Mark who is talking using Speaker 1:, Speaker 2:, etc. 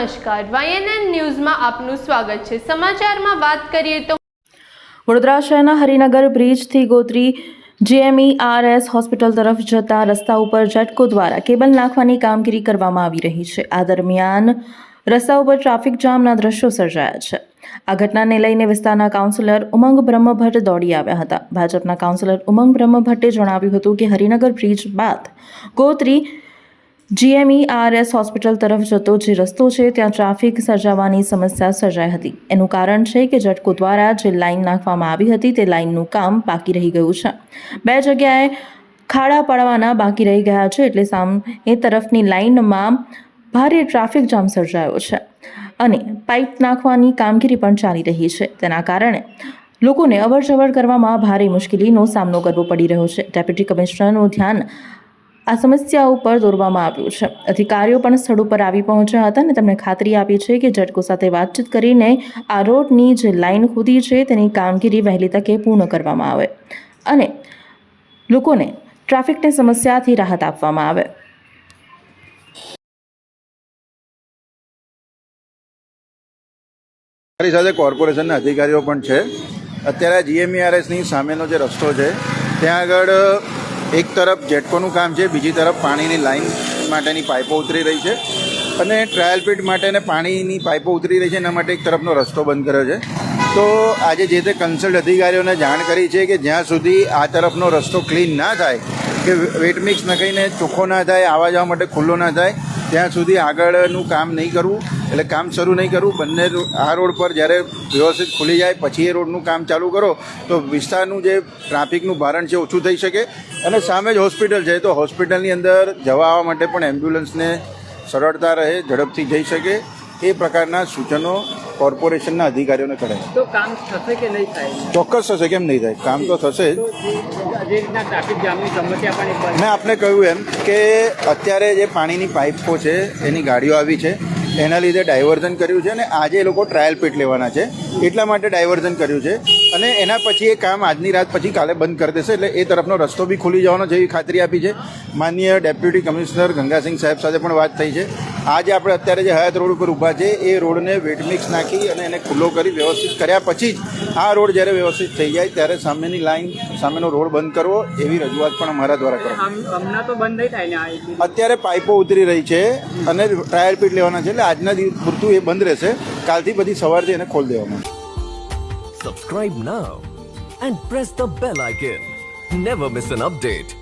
Speaker 1: નમસ્કાર, YNN ન્યૂઝમાં આપનું સ્વાગત છે। સમાચારમાં વાત કરીએ તો
Speaker 2: વડોદરા શહેરના હરિનગર બ્રિજથી ગોત્રી GMERS હોસ્પિટલ તરફ જતા રસ્તા ઉપર જેટકો દ્વારા કેબલ નાખવાની કામગીરી કરવામાં આવી રહી છે। આ દરમિયાન રસ્તા ઉપર ટ્રાફિક જામના દ્રશ્યો સર્જાયા છે। આ ઘટનાને લઈને વિસ્તારના કાઉન્સિલર ઉમંગ બ્રહ્મભટ્ટ દોડી આવ્યા હતા। ભાજપના કાઉન્સિલર ઉમંગ બ્રહ્મભટ્ટે જણાવ્યું હતું કે હરિનગર બ્રિજ બાદ ગોત્રી GMERS હોસ્પિટલ તરફ જતો જે રસ્તો છે ત્યાં ટ્રાફિક સર્જાવાની સમસ્યા સર્જાઈ હતી। એનું કારણ છે કે જેટકો દ્વારા જે લાઈન નાખવામાં આવી હતી તે લાઈનનું કામ બાકી રહી ગયું છે। બે જગ્યાએ ખાડા પાડવાના બાકી રહી ગયા છે, એટલે સામે તરફની લાઈનમાં ભારે ટ્રાફિક જામ સર્જાયો છે અને પાઇપ નાખવાની કામગીરી પણ ચાલી રહી છે। તેના કારણે લોકોને અવરજવર કરવામાં ભારે મુશ્કેલીનો સામનો કરવો પડી રહ્યો છે। ડેપ્યુટી કમિશનરનું ધ્યાન આ સમસ્યા ઉપર દોરવામાં આવ્યું છે। અધિકારીઓ પણ સ્થળ ઉપર આવી પહોંચ્યા હતા અને તેમણે ખાતરી આપી છે કે જેટકો સાથે વાતચીત કરીને આ રોડની જે લાઈન ખુદી છે તેની કામગીરી વહેલી તકે પૂર્ણ કરવામાં આવે અને લોકોને ટ્રાફિકની સમસ્યાથી રાહત આપવામાં આવે।
Speaker 3: મારી સાથે કોર્પોરેશનના અધિકારીઓ પણ છે। અત્યારે GMERSની સામેનો જે રસ્તો છે ત્યાં આગળ એક તરફ જેટકોનું કામ છે, બીજી તરફ પાણીની લાઈન માટેની પાઇપો ઉતરી રહી છે અને ટ્રાયલ પીટ માટેને પાણીની પાઇપો ઉતરી રહી છે, એના માટે એક તરફનો રસ્તો બંધ કર્યો છે। તો આજે જે તે કન્સલ્ટ અધિકારીઓને જાણ કરી છે કે જ્યાં સુધી આ તરફનો રસ્તો ક્લીન ના થાય, કે વેટ મિક્સ નાખીને ચોખ્ખો ના થાય, આવવા જવા માટે ખુલ્લો ના થાય, ત્યાં સુધી આગળનું કામ નહીં કરવું, એટલે કામ શરૂ નહીં કરવું। બંને આ રોડ પર જ્યારે વ્યવસ્થિત ખુલી જાય પછી એ રોડનું કામ ચાલુ કરો તો વિસ્તારનું જે ટ્રાફિકનું ભારણ છે ઓછું થઈ શકે અને સામે જ હોસ્પિટલ છે તો હોસ્પિટલની અંદર જવા આવવા માટે પણ એમ્બ્યુલન્સને સરળતા રહે, ઝડપથી જઈ શકે, એ પ્રકારના સૂચનો કોર્પોરેશનના અધિકારીઓને કરાય।
Speaker 4: તો કામ થશે કે નહીં થાય?
Speaker 3: ચોક્કસ થશે, કેમ નહીં થાય, કામ તો થશે જ।
Speaker 4: જે રીતના ટ્રાફિક જામની સમસ્યા પણ એક
Speaker 3: મેં આપને કહ્યું એમ કે અત્યારે જે પાણીની પાઇપો છે એની ગાડીઓ આવી છે, એના લીધે ડાયવર્ઝન કર્યું છે અને આજે એ લોકો ટ્રાયલ પીટ લેવાના છે એટલા માટે ડાયવર્ઝન કર્યું છે અને એના પછી એ કામ આજની રાત પછી કાલે બંધ કરી દેશે, એટલે એ તરફનો રસ્તો બી ખુલી જવાનો છે એવી ખાતરી આપી છે। માનનીય ડેપ્યુટી કમિશનર ગંગાસિંહ સાહેબ સાથે પણ વાત થઈ છે। આજે આપણે અત્યારે જે હયાત રોડ ઉપર ઊભા છે એ રોડને વેટ મિક્સ નાખી અને એને ખુલ્લો કરી વ્યવસ્થિત કર્યા પછી જ આ રોડ જ્યારે વ્યવસ્થિત થઈ જાય ત્યારે સામેની લાઈન, સામેનો રોડ બંધ કરવો એવી રજૂઆત પણ અમારા દ્વારા કરો।
Speaker 4: હમણાં તો બંધ નહીં થાય ને?
Speaker 3: અત્યારે પાઇપો ઉતરી રહી છે અને ટ્રાયલ પીટ લેવાના છે, એટલે આજના દિવસ પૂરતું એ બંધ રહેશે, કાલથી પછી સવારથી એને ખોલી દેવામાં આવશે।
Speaker 5: Subscribe now and press the bell icon. Never miss an update.